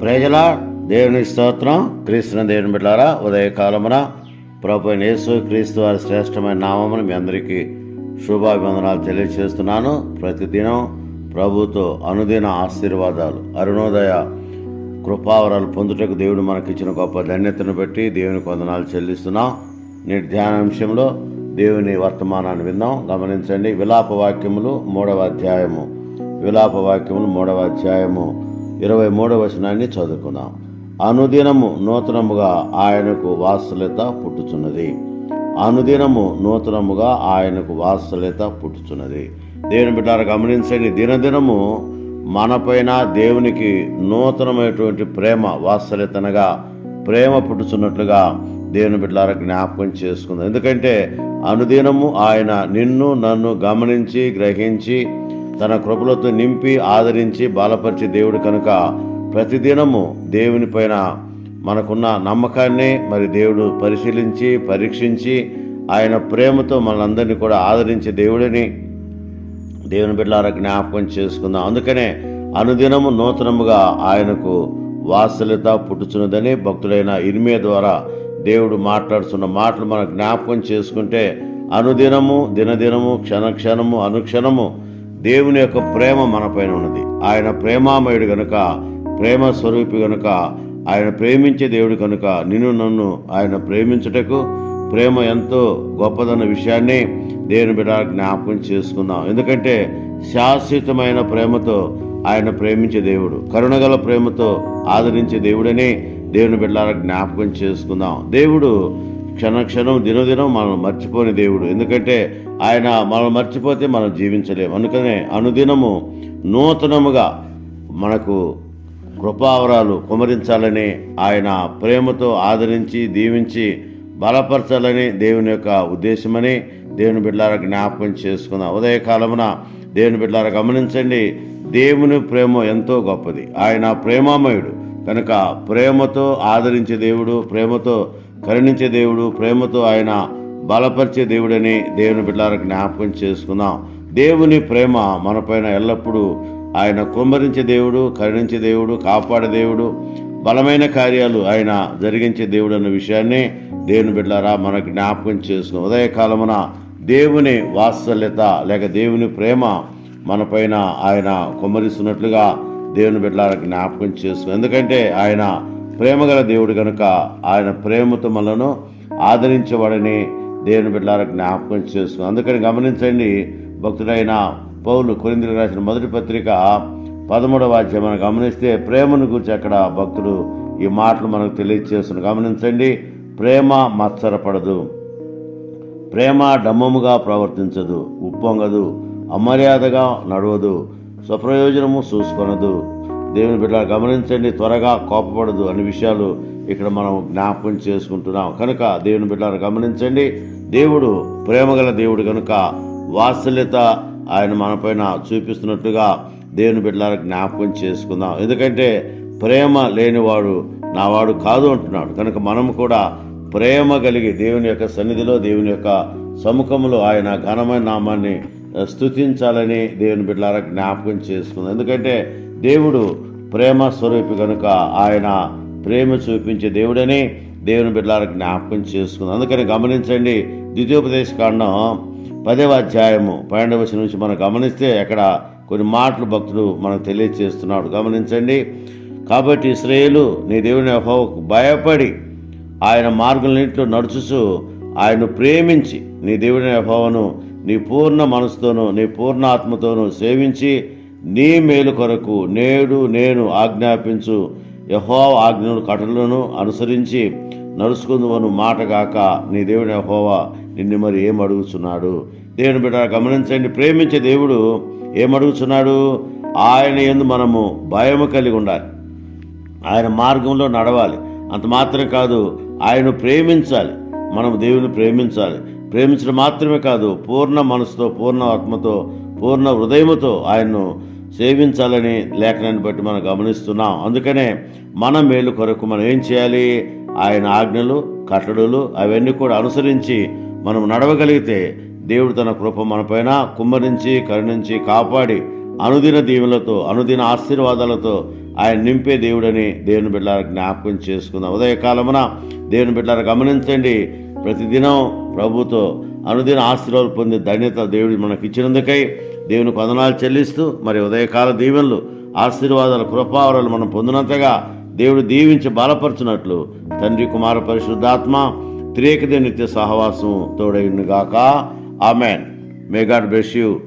ప్రజల దేవుని స్తోత్రం. క్రీస్తుని దేవుని బిడ్డలారా, ఉదయకాలమున ప్రభు అయిన యేసు క్రీస్తు వారి శ్రేష్టమైన నామమును మీ అందరికీ శుభాభివందనాలు తెలియజేస్తున్నాను. ప్రతిదినం ప్రభుతో అనుదిన ఆశీర్వాదాలు, అరుణోదయ కృపావరాలు పొందుటకు దేవుడు మనకిచ్చిన గొప్ప ధన్యతను బట్టి దేవునికి వందనాలు చెల్లిస్తున్నాం. నేటి ధ్యానాంశంలో దేవుని వర్తమానాన్ని విందాం. గమనించండి. విలాప వాక్యములు 3వ అధ్యాయము 23వ వచనాన్ని చదువుకుందాం. అనుదినము నూతనముగా ఆయనకు వాత్సల్యత పుట్టుచున్నది. అనుదినము నూతనముగా ఆయనకు వాత్సల్యత పుట్టుచున్నది. దేవుని బిడ్డలారా, గమనించండి. దినదినము మనపైన దేవునికి నూతనమైనటువంటి ప్రేమ, వాత్సల్యతనగా ప్రేమ పుట్టుచున్నట్లుగా దేవుని బిడ్డలారా జ్ఞాపకం చేసుకుందాం. ఎందుకంటే అనుదినము ఆయన నిన్ను నన్ను గమనించి గ్రహించి తన కృపలతో నింపి ఆదరించి బలపరిచే దేవుడు కనుక ప్రతిదినము దేవుని పైన మనకున్న నమ్మకాన్ని మరి దేవుడు పరిశీలించి పరీక్షించి ఆయన ప్రేమతో మనందరినీ కూడా ఆదరించే దేవుడిని దేవుని బిడ్డలారా జ్ఞాపకం చేసుకుందాం. అందుకనే అనుదినము నూతనముగా ఆయనకు వాత్సల్యత పుట్టుచున్నదని భక్తుడైన ఇర్మియా ద్వారా దేవుడు మాట్లాడుతున్న మాటలు మనం జ్ఞాపకం చేసుకుంటే అనుదినము దినదినము క్షణక్షణము అనుక్షణము దేవుని యొక్క ప్రేమ మనపైన ఉన్నది. ఆయన ప్రేమామయుడు గనుక, ప్రేమ స్వరూపి గనుక, ఆయన ప్రేమించే దేవుడు కనుక నిన్ను నన్ను ఆయన ప్రేమించుటకు ప్రేమ ఎంతో గొప్పదన్న విషయాన్ని దేవుని బిడ్డ జ్ఞాపకం చేసుకుందాం. ఎందుకంటే శాశ్వతమైన ప్రేమతో ఆయన ప్రేమించే దేవుడు, కరుణగల ప్రేమతో ఆదరించే దేవుడని దేవుని బిడ్డలారా జ్ఞాపకం చేసుకుందాం. దేవుడు క్షణక్షణం దినదినం మనం మర్చిపోని దేవుడు. ఎందుకంటే ఆయన మనం మర్చిపోతే మనం జీవించలేము. అందుకనే అనుదినము నూతనముగా మనకు కృపావరాలు కుమరించాలని, ఆయన ప్రేమతో ఆదరించి దీవించి బలపరచాలని దేవుని యొక్క ఉద్దేశమని దేవుని బిడ్డలారా జ్ఞాపకం చేసుకుందాం. ఉదయకాలమున దేవుని బిడ్డలారా గమనించండి. దేవుని ప్రేమ ఎంతో గొప్పది. ఆయన ప్రేమామయుడు కనుక ప్రేమతో ఆదరించే దేవుడు, ప్రేమతో కరుణించే దేవుడు, ప్రేమతో ఆయన బలపరిచే దేవుడని దేవుని బిడ్డలారా జ్ఞాపకం చేసుకుందాం. దేవుని ప్రేమ మనపైన ఎల్లప్పుడూ ఆయన కుమ్మరించే దేవుడు, కరుణించే దేవుడు, కాపాడే దేవుడు, బలమైన కార్యాలు ఆయన జరిగించే దేవుడు అన్న విషయాన్ని దేవుని బిడ్డలారా మనకు జ్ఞాపకం చేసుకున్నాం. ఉదయకాలమున దేవుని వాత్సల్యత లేక దేవుని ప్రేమ మనపైన ఆయన కుమ్మరిస్తున్నట్లుగా దేవుని బిడ్డలారా జ్ఞాపకం చేసుకున్నాం. ఎందుకంటే ఆయన ప్రేమగల దేవుడు కనుక ఆయన ప్రేమతో మనలను ఆదరించేవాడని దేవుని బిడ్డలారా జ్ఞాపకం చేసుకున్నాం. అందుకని గమనించండి. భక్తుడైన పౌలు కొరింథీయులకు రాసిన మొదటి పత్రిక 13వ అధ్యాయం మనం గమనిస్తే ప్రేమను గురించి అక్కడ భక్తుడు ఈ మాటలు మనకు తెలియజేస్తున్నాడు. గమనించండి. ప్రేమ మత్సరపడదు, ప్రేమ డమ్మముగా ప్రవర్తించదు, ఉప్పొంగదు, అమర్యాదగా నడవదు, స్వప్రయోజనము చూసుకొనదు. దేవుని బిడ్డలు గమనించండి. త్వరగా కోపపడదు అనే విషయాలు ఇక్కడ మనం జ్ఞాపకం చేసుకుంటున్నాం. కనుక దేవుని బిడ్డలు గమనించండి. దేవుడు ప్రేమగల దేవుడు కనుక వాత్సల్యత ఆయన మనపైన చూపిస్తున్నట్టుగా దేవుని బిడ్డలారా జ్ఞాపకం చేసుకుందాం. ఎందుకంటే ప్రేమ లేనివాడు నావాడు కాదు అంటున్నాడు. కనుక మనం కూడా ప్రేమ కలిగి దేవుని యొక్క సన్నిధిలో, దేవుని యొక్క సముఖంలో ఆయన ఘనమైన నామాన్ని స్తుతించాలని దేవుని బిడ్డలారా జ్ఞాపకం చేసుకుందాం. ఎందుకంటే దేవుడు ప్రేమ స్వరూపి కనుక ఆయన ప్రేమ చూపించే దేవుడని దేవుని బిడ్డలారా జ్ఞాపకం చేసుకుందాం. అందుకని గమనించండి. ద్వితీయోపదేశ కాండం 10వ అధ్యాయము 12వ వచనం నుంచి మనం గమనిస్తే అక్కడ కొన్ని మాటలు భక్తుడు మనకు తెలియజేస్తున్నాడు. గమనించండి. కాబట్టి ఇశ్రాయేలు నీ దేవుని యెహోవాకు భయపడి ఆయన మార్గంలో నడుచుచు ఆయన ప్రేమించి నీ దేవుని యెహోవాను నీ పూర్ణ మనసుతోనూ నీ పూర్ణ ఆత్మతోనూ సేవించి నీ మేలు కొరకు నేడు నేను ఆజ్ఞాపించు యెహోవా ఆజ్ఞలు కట్టలను అనుసరించి నడుచుకుందువను మాటగాక నీ దేవుని యెహోవా నిన్ను మరి ఏం అడుగుతున్నాడు? దేవుని బిడ్డ గమనించండి. ప్రేమించే దేవుడు ఏమడుగుతున్నాడు? ఆయన యందు మనము భయము కలిగి ఉండాలి, ఆయన మార్గంలో నడవాలి. అంత మాత్రం కాదు, ఆయన ప్రేమించాలి. మనం దేవుని ప్రేమించాలి. ప్రేమించడం మాత్రమే కాదు, పూర్ణ మనసుతో, పూర్ణ ఆత్మతో, పూర్ణ హృదయముతో ఆయన్ను సేవించాలని లేఖనాన్ని బట్టి మనం గమనిస్తున్నాం. అందుకనే మన మేలు కొరకు మనం ఏం చేయాలి? ఆయన ఆజ్ఞలు కట్టడలు అవన్నీ కూడా అనుసరించి మనం నడవగలిగితే దేవుడు తన కృప మనపైన కుమ్మరించి కరుణించి కాపాడి అనుదిన దీవులతో అనుదిన ఆశీర్వాదాలతో ఆయన నింపే దేవుడని దేవుని బిడ్డలారా జ్ఞాపకం చేసుకుందాం. ఉదయకాలమున దేవుని బిడ్డలారా గమనించండి, ప్రతిదినం ప్రభుతో అనుదిన ఆశీర్వాదాలు పొందే ధన్యత దేవుడు మనకి ఇచ్చినందుకై దేవునికి వందనాలు చెల్లిస్తూ, మరి ఉదయకాల దీవెనలు ఆశీర్వాదాల కృపావరాలు మనం పొందినంతగా దేవుడు దీవించి బలపరచునట్లు తండ్రి కుమార పరిశుద్ధాత్మ త్రియేక దేవుని నిత్య సహవాసం తోడైనగాక. Amen. May God bless you.